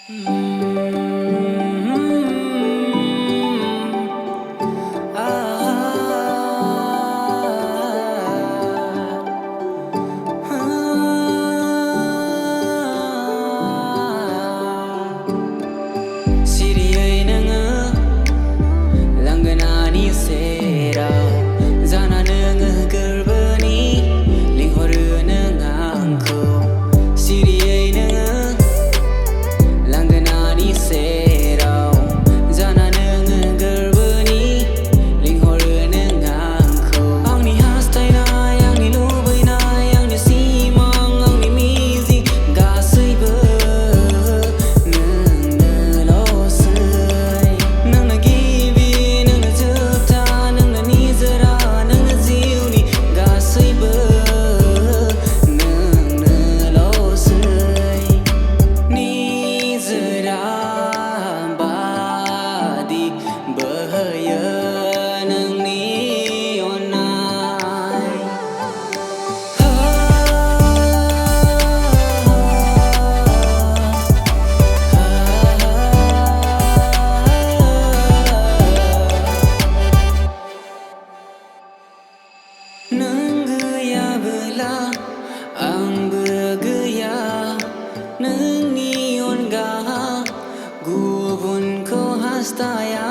सिरियै नोङो लांगोनानि सेराव जाना नोङो गोरबोनि लिंहरो नों आंखौ सिरियै नोङो लांगोनानि सेराव जाना नोङो गोरबोनि लिंहरो नों आंखौ आंनि हास्थायनाय आंनि लुबैनाय आंनि सिमां आंनि मिजिं गासैबो नोंनो गिबि नोंनो जोबथा नोंनो निजोरा नोंनो जिउनि गासैबो नोंनोल'सै निजोरा बादि बोहैयो नोंनि अननाय नों गैयाबोला आंबो गैया नोंनि अनगा गुबुनखौ हास्थाया।